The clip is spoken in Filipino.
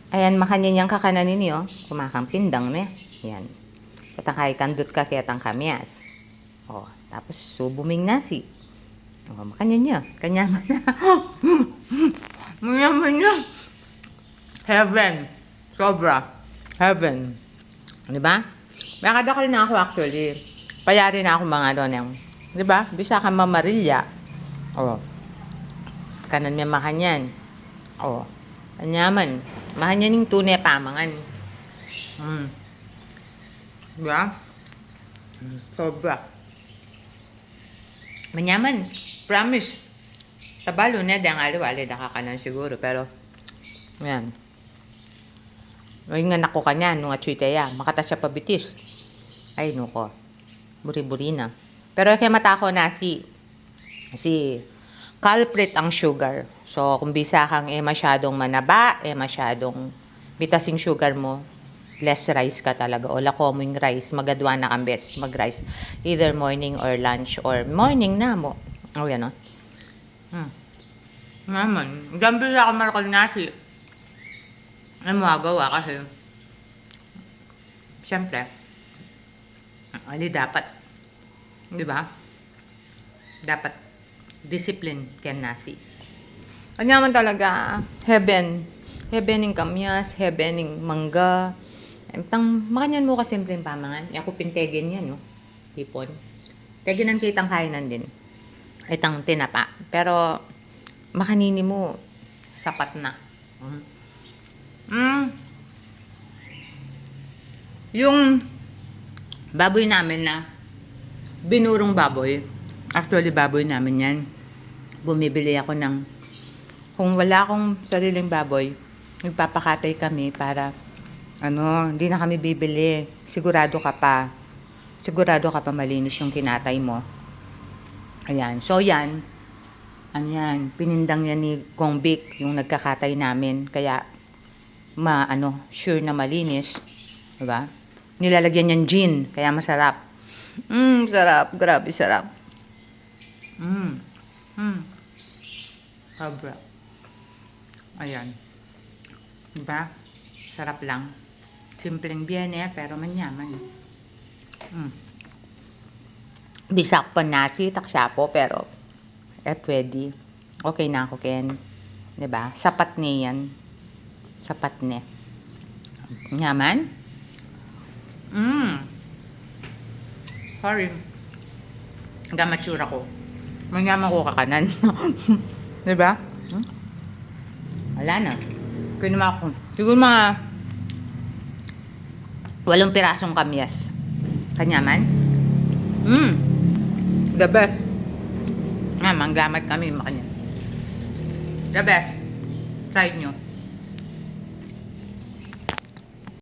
Ayan, makanya niyang kakananin niyo. Kumakang pindang na. Yan. Patangkay kandut ka kitang kamyas. O, tapos subuming nasi. O, makanya niya. Kanyaman na. Mayaman niya. Heaven. Sobra. Heaven. Diba? May kadakal na ako actually. Payari na ako mga doon yung. Diba? Bisa ka mamarilya. O. Kanan may makanyan. O. Anyaman. Makanyan yung tunay pamangan. Diba? Sobra. Manyaman. Promise. Tabalo na dang aliwali nakakanan siguro. Pero, yan. May nga nako kanya nung atsuite ya. Makata siya pabitis. Ay, nuko. Buri-buri na. Pero kaya matako na si culprit ang sugar. So, kung bisa kang masyadong manaba, masyadong bitasing sugar mo, less rice ka talaga. O lakoming rice, magadwa na kang best mag-rice. Either morning or lunch or morning na mo. O, yan o. Naman. Gambil ako marakal nasi. Ay magawa kasi siyempre ali dapat, di ba? Dapat discipline ken nasi. Kanya man talaga heaven ng kamyas, heaven ng mangga. Tang makanyan mo ka simpleng pamangan. Ako pintegin yan, no? Hipon. Teginan kitang kainan din. Itang tinapa. Pero makanini mo sapat na. Yung baboy namin na binurong baboy. Actually, baboy namin yan. Bumibili ako ng, kung wala akong sariling baboy, nagpapakatay kami para, hindi na kami bibili. Sigurado ka pa malinis yung kinatay mo. Ayan. So, yan. Pinindang yan ni Kong Vic, yung nagkakatay namin. Kaya, sure na malinis. Diba? Nilalagyan niyan gin, kaya masarap. Sarap. Grabe, sarap. Sobra. Ayan. Diba? Sarap lang. Simpleng biyene, pero manyaman. Bisak pa nasi, taksyapo, pero pwede. Okay na ako, Ken. Diba? Sapat niya yan. Sapat niya. Nyaman? Sorry. Gamatsura ko. Manyaman ko kakanan. Diba? Wala na. Kaya naman ako. Siguro mga 8 pirasong kamyas. Kanyaman? The best. Manggamat kami makanya. The best. Try nyo.